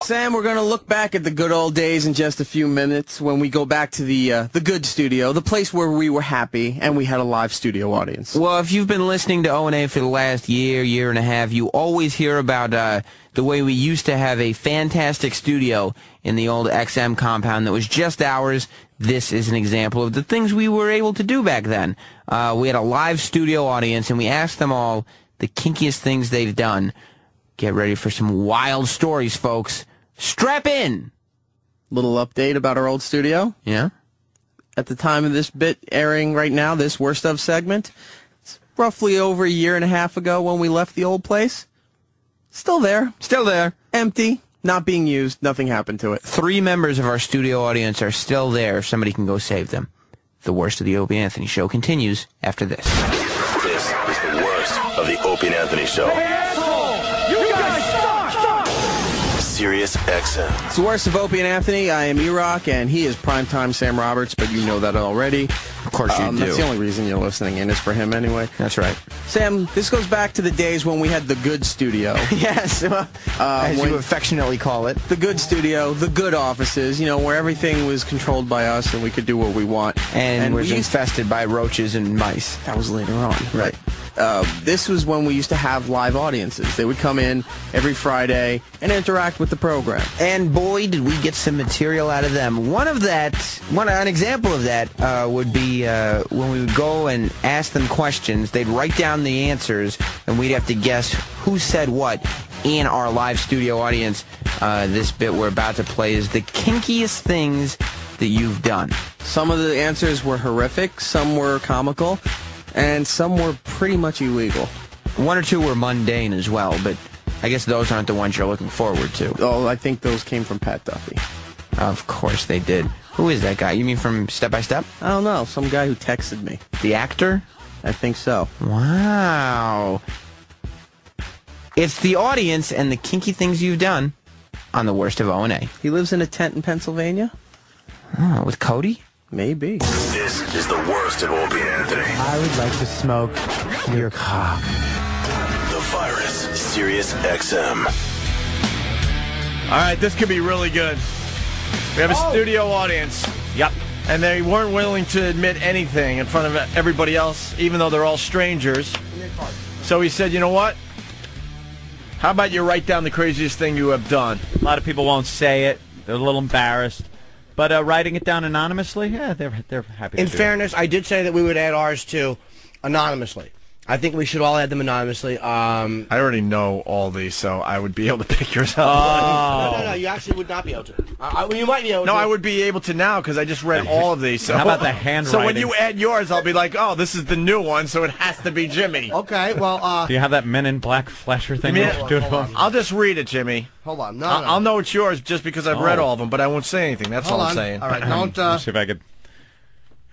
Sam, we're going to look back at the good old days in just a few minutes when we go back to the good studio, the place where we were happy and we had a live studio audience. Well, if you've been listening to O&A for the last year and a half, you always hear about the way we used to have a fantastic studio in the old XM compound that was just ours. This is an example of the things we were able to do back then. We had a live studio audience, and we asked them all the kinkiest things they've done. Get ready for some wild stories, folks. Strap in! Little update about our old studio. Yeah? At the time of this bit airing right now, this Worst Of segment, it's roughly over a year and a half ago when we left the old place. Still there. Still there. Empty. Not being used. Nothing happened to it. 3 members of our studio audience are still there. Somebody can go save them. The Worst of the Opie and Anthony Show continues after this. This is the worst of the Opie and Anthony Show. Sirius XM. It's the Worst of Opie and Anthony. I am E-Rock, and he is Primetime Sam Roberts, but you know that already. Of course you do. That's the only reason you're listening in is for him anyway. That's right. Sam, this goes back to the days when we had the good studio. Yes, as you affectionately call it. The good studio, the good offices, you know, where everything was controlled by us and we could do what we want. And was infested by roaches and mice. That was later on. Right. This was when we used to have live audiences. They would come in every Friday and interact with the program. And boy, did we get some material out of them. An example of that would be when we would go and ask them questions. They'd write down the answers, and we'd have to guess who said what in our live studio audience. This bit we're about to play is the kinkiest things that you've done. Some of the answers were horrific, some were comical, and some were pretty much illegal. 1 or 2 were mundane as well, but I guess those aren't the ones you're looking forward to. Oh, I think those came from Pat Duffy. Of course they did. Who is that guy? You mean from Step by Step? I don't know. Some guy who texted me. The actor? I think so. Wow. It's the audience and the kinky things you've done on the Worst of O&A. He lives in a tent in Pennsylvania? Oh, with Cody? Maybe. This is the worst of Opie and Anthony. I would like to smoke your cock. The virus. Sirius XM. All right, this could be really good. We have a studio audience. Yep. And they weren't willing to admit anything in front of everybody else, even though they're all strangers. So he said, you know what? How about you write down the craziest thing you have done? A lot of people won't say it. They're a little embarrassed. But writing it down anonymously, yeah, they're happy to In do fairness, I did say that we would add ours to anonymously. I think we should all add them anonymously. I already know all these, so I would be able to pick yours up. No, you actually would not be able to. You might be able to. No, I would be able to now because I just read all of these. So. How about the handwriting? So when you add yours, I'll be like, oh, this is the new one, so it has to be Jimmy. Okay, well, Do you have that Men in Black flasher thing? I'll just read it, Jimmy. Hold on. No, I'll know it's yours just because I've read all of them, but I won't say anything. That's all I'm saying. All right, don't... Let's see if I could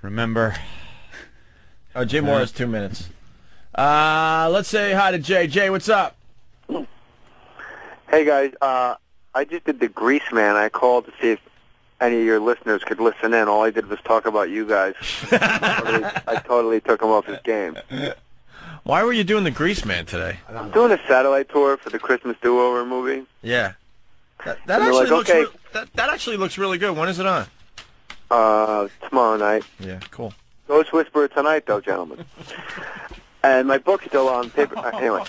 remember. Oh, Jay Moore has 2 minutes. Let's say hi to Jay. Jay, what's up? Hey, guys. I just did the Grease Man. I called to see if any of your listeners could listen in. All I did was talk about you guys. I totally took him off his game. Why were you doing the Grease Man today? I'm doing a satellite tour for the Christmas Do-Over movie. Yeah. That actually looks that actually looks really good. When is it on? Tomorrow night. Yeah, cool. Ghost Whisperer tonight, though, gentlemen. And my book's still on paper. Anyway.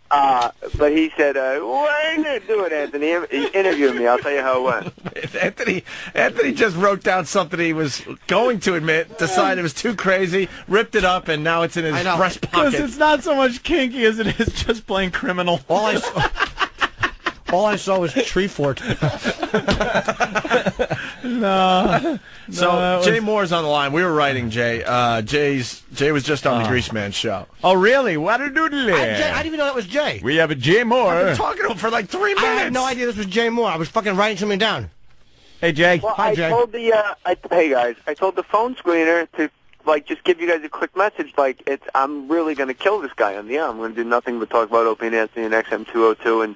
But he said, why are you going to do it, Anthony? He interviewed me. I'll tell you how it went. Anthony just wrote down something he was going to admit, decided it was too crazy, ripped it up, and now it's in his breast pocket. Because it's not so much kinky as it is just plain criminal. All I saw was tree fort. No. So Jay Moore's on the line. We were writing Jay. Jay was just on the Grease Man show. Oh, really? What a doodle. I didn't even know that was Jay. We have a Jay Moore. I've been talking to him for like 3 minutes. I had no idea this was Jay Moore. I was fucking writing something down. Hey, Jay. Well, Hi, Jay. I told hey, guys. I told the phone screener to, like, just give you guys a quick message. Like, I'm really going to kill this guy on the air. I'm going to do nothing but talk about Opie and Anthony and XM202, and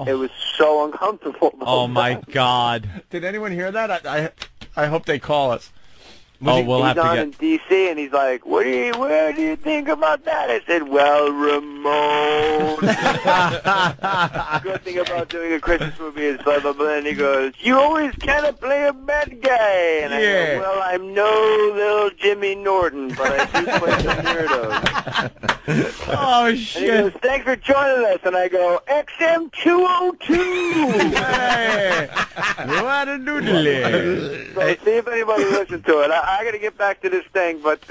it was so uncomfortable. Oh, my God. Did anyone hear that? I hope they call us. We'll have He's to on get. in D.C. and he's like, where do you think about that? I said, well, Ramon. Good thing about doing a Christmas movie is blah, blah, blah. And he goes, you always kind of play a bad guy. And I go, well, I'm no little Jimmy Norton, but I do play the nerdo. Oh, And he shit. goes, thanks for joining us. And I go, XM202. Hey, what a doodle. So see if anybody listens to it. I got to get back to this thing, but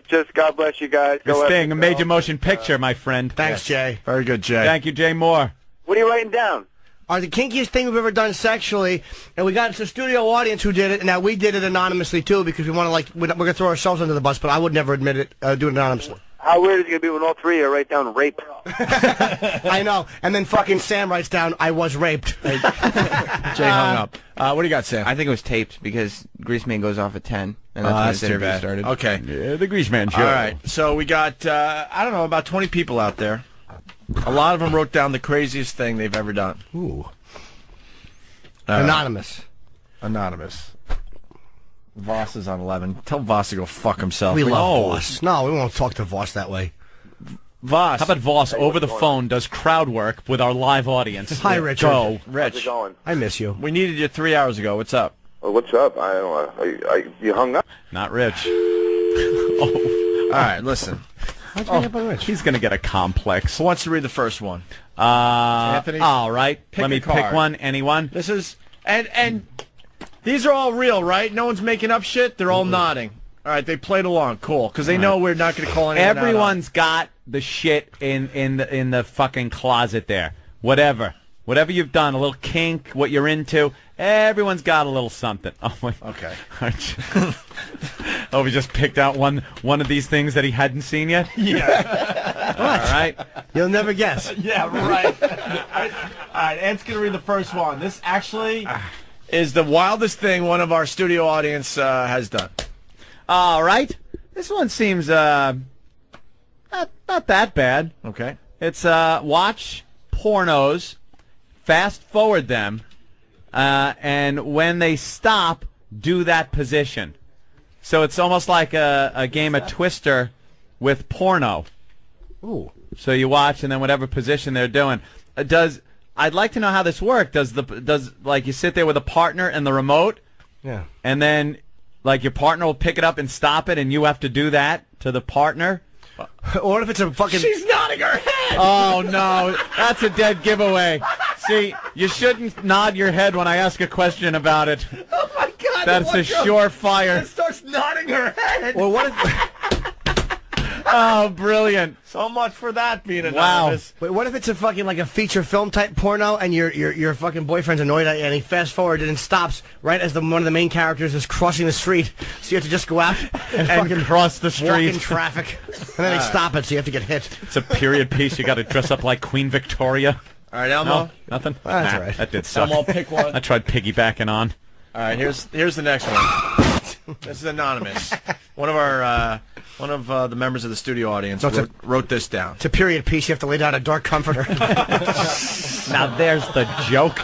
just God bless you guys. This Go thing, a after major yourself. motion picture, my friend. Thanks, Jay. Very good, Jay. Thank you, Jay Moore. What are you writing down? The kinkiest thing we've ever done sexually, and we got a studio audience who did it, and now we did it anonymously too because we want to we're gonna throw ourselves under the bus, but I would never admit it, do it anonymously. How weird is it going to be when all three of you write down rape? I know, and then fucking Sam writes down, I was raped. Jay hung up. What do you got, Sam? I think it was taped because Greaseman goes off at 10, and that's when that's his too interview bad. started. Okay. Yeah, the Greaseman Show. All right. So we got, I don't know, about 20 people out there. A lot of them wrote down the craziest thing they've ever done. Ooh. Anonymous. Anonymous. Voss is on 11. Tell Voss to go fuck himself. We love Voss. No, we won't talk to Voss that way. Voss. How about Voss over the phone does crowd work with our live audience? Hi, Richard. Go. How's it Rich? going? I miss you. We needed you 3 hours ago. What's up? What's up? I don't know. You hung up? Not Rich. Oh, All right, listen. How'd you hang up on Rich? he's going to get a complex. Who wants to read the first one? Anthony? All right. Pick Let a me card. pick one. Anyone? This is, and these are all real, right? No one's making up shit. They're all nodding. All right, they played along. Cool, because they know we're not going to call anyone out on it. Everyone's got the shit in the fucking closet there. Whatever you've done, a little kink, what you're into. Everyone's got a little something. Oh my. Okay. Oh, we just picked out one of these things that he hadn't seen yet. Yeah. All right. You'll never guess. Yeah, right. All right, Ant's going to read the first one. This actually is the wildest thing one of our studio audience has done. All right. This one seems not that bad. Okay. It's watch pornos, fast forward them, and when they stop, do that position. So it's almost like a game of Twister with porno. Ooh. So you watch, and then whatever position they're doing. I'd like to know how this works. Does like you sit there with a partner and the remote, Yeah. and then like your partner will pick it up and stop it, and you have to do that to the partner? Or what if it's a fucking... She's nodding her head. Oh, no. That's a dead giveaway. See, you shouldn't nod your head when I ask a question about it. Oh my God! That's a surefire. Starts nodding her head. Or what if... Oh, brilliant. So much for that being Wow. anonymous. Wait, what if it's a fucking like a feature film type porno and your fucking boyfriend's annoyed at you and he fast forward and stops right as one of the main characters is crossing the street, so you have to just go out and fucking cross the walk street. in traffic, and then they stop it, so you have to get hit. It's a period piece. You got to dress up like Queen Victoria. All right, Elmo. No, nothing. That's Nah, all right. That did suck. Elmo, pick one. I tried piggybacking on. All right, here's the next one. This is anonymous. One of the members of the studio audience wrote this down. It's a period piece. You have to lay down a dark comforter. Now there's the joke.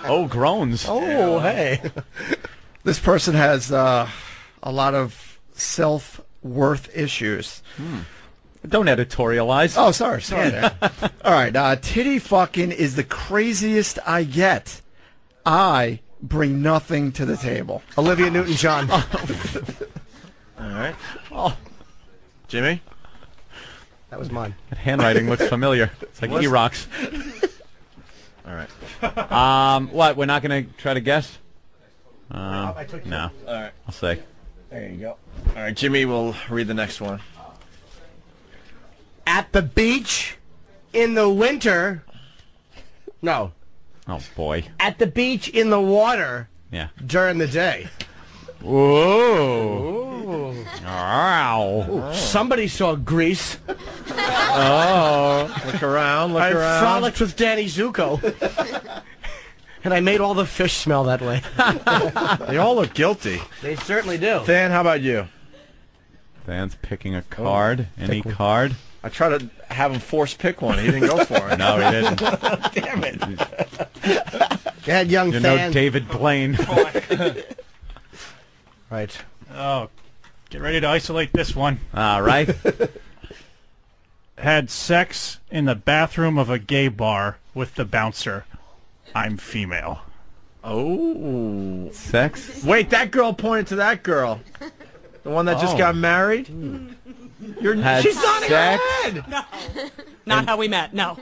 Oh, groans. Oh, hey. This person has a lot of self-worth issues. Don't editorialize. Oh, sorry. All right, titty fucking is the craziest I get. I bring nothing to the table. Olivia Newton-John. All right. Oh, Jimmy? That was mine. that handwriting looks familiar. It's like E-Rocks. All right. What? We're not going to try to guess? I took you. No. All right. I'll say. There you go. All right, Jimmy will read the next one. At the beach in the winter. No. Oh, boy. At the beach in the water Yeah. during the day. Whoa. Wow. Somebody saw Grease. Oh. Look around, look I around. frolicked with Danny Zuko. And I made all the fish smell that way. They all look guilty. They certainly do. Dan, how about you? Dan's picking a card. Any card? I tried to have him force pick one. He didn't go for it. No, he didn't. Damn it. Go ahead, young You fan. know David Blaine. Right. Oh, Get ready to isolate this one. All right. Had sex in the bathroom of a gay bar with the bouncer. I'm female. Oh. Sex? Wait, that girl pointed to that girl. The one that just got married? She's nodding her head! No. Not how we met, no.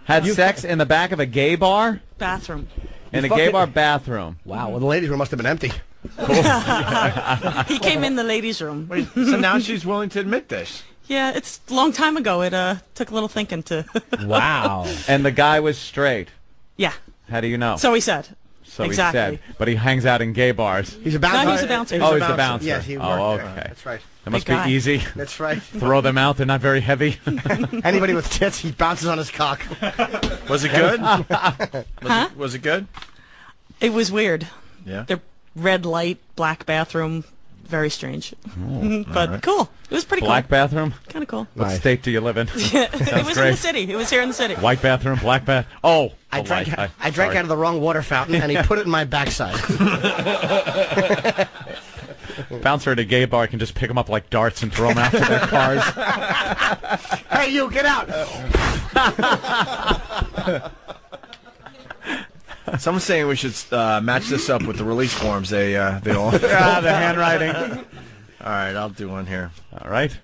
Had sex in the back of a gay bar? Bathroom. In a gay bar bathroom. Wow, well, the ladies' room must have been empty. He came in the ladies' room. Wait, so now she's willing to admit this? Yeah, it's a long time ago. It took a little thinking to... Wow. And the guy was straight? Yeah. How do you know? So he said. So exactly. he said. But he hangs out in gay bars. He's a bouncer. No, he's a bouncer. Oh, he's a bouncer. Yes, he worked Oh, there. okay. That's right. That must Big be guy. easy. That's right. Throw them out. They're not very heavy. Anybody with tits, he bounces on his cock. Was it good? Huh? Was it good? It was weird. Yeah. The red light, black bathroom. Very strange. But right. cool. It was pretty Black cool. bathroom? Kind of cool. What state do you live in? It was in the city. It was here in the city. White bathroom, black bath. Oh, I drank sorry. out of the wrong water fountain, and he put it in my backside. Bouncer at a gay bar can just pick them up like darts and throw them out to their cars. Hey, you, get out! Someone's saying we should match this up with the release forms. They all. The handwriting. All right, I'll do one here. All right.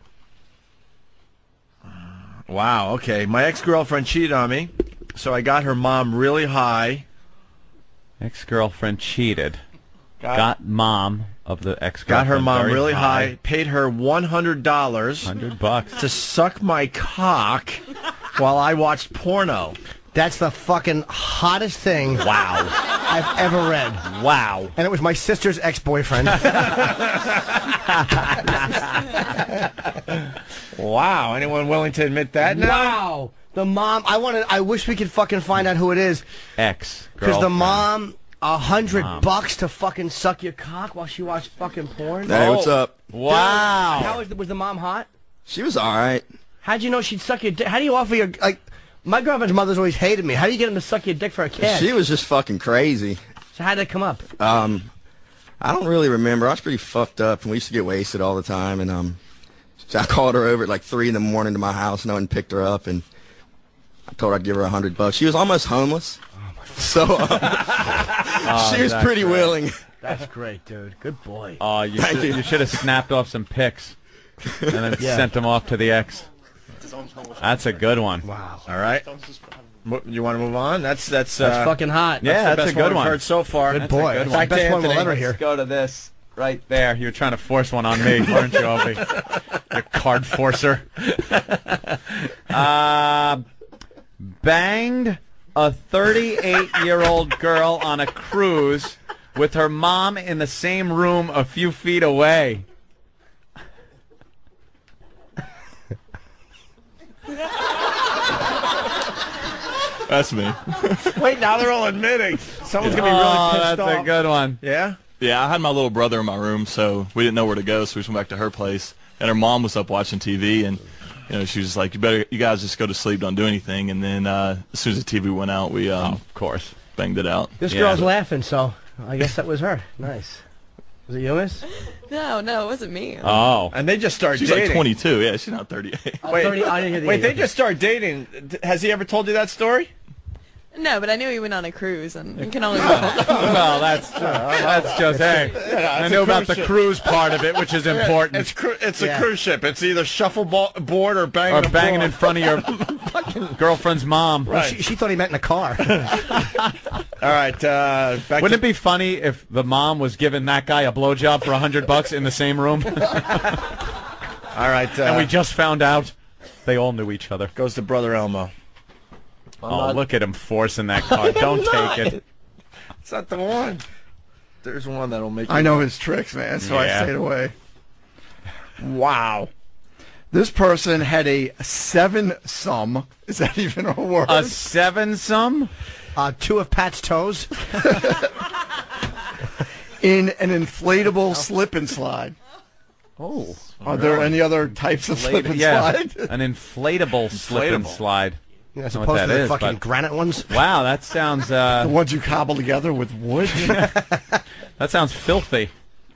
Wow. Okay, my ex-girlfriend cheated on me, so I got her mom really high. Ex-girlfriend cheated. Got mom of the ex-girlfriend. Got her mom very really high. Paid her $100. $100 to suck my cock while I watched porno. That's the fucking hottest thing I've ever read. Wow. And it was my sister's ex-boyfriend. Wow. Anyone willing to admit that now? Wow. The mom, I wish we could fucking find out who it is. Ex. Because the mom, $100 to fucking suck your cock while she watched fucking porn? Hey, what's up? Wow. How was the mom hot? She was all right. How'd you know she'd suck your dick? How do you offer your, like, my girlfriend's mother's always hated me. How do you get him to suck your dick for a kid? She was just fucking crazy. So how'd that come up? I don't really remember. I was pretty fucked up, and we used to get wasted all the time. And so I called her over at like 3 in the morning to my house, and I went and picked her up, and I told her I'd give her $100. She was almost homeless, so she was pretty willing. That's great, dude. Good boy. Oh, you should have snapped off some pics and then sent them off to the ex. That's a good one. Wow. All right. You want to move on? That's fucking hot. Yeah, that's that's a good we've one. heard so far. Good boy. That's a good That's the best one we'll ever Let's hear. go to this right there. You were trying to force one on me, weren't you, Opie? You card forcer. Banged a 38-year-old girl on a cruise with her mom in the same room a few feet away. That's me. Wait, now they're all admitting. Someone's going to be really pissed that's off. a good one. Yeah? Yeah, I had my little brother in my room, so we didn't know where to go, so we just went back to her place. And her mom was up watching TV, and she was just like, you guys just go to sleep, don't do anything. And then as soon as the TV went out, we of course banged it out. This girl's laughing, so I guess that was her. Nice. Was it Eunice? No, it wasn't me. Oh. And they just start She's dating. like 22. Yeah, she's not 38. Wait, 30, I didn't hear the Wait, age. they just start dating. Has he ever told you that story? No, but I knew he went on a cruise, and you can only. Well, that's just hey. I know about the cruise part of it, which is important. It's a cruise ship. It's either shuffleboard or banging. Or banging in front of your girlfriend's mom. Right. She thought he meant in a car. All right. Wouldn't it be funny if the mom was giving that guy a blowjob for $100 in the same room? All right. And we just found out they all knew each other. Goes to Brother Elmo. Look at him forcing that card. Don't take it. It's not the one. There's one that'll make you... I know his tricks, man, so I stayed away. Wow. This person had a 7-some. Is that even a word? A 7-some? 2 of Pat's toes. In an inflatable slip and slide. Oh. Are there any other types of slip and slide? An inflatable slip and slide. Yeah, as opposed to the fucking granite ones. Wow, that sounds... the ones you cobble together with wood? That sounds filthy.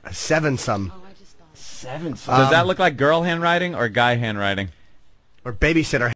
A 7-some. Does that look like girl handwriting or guy handwriting? Or babysitter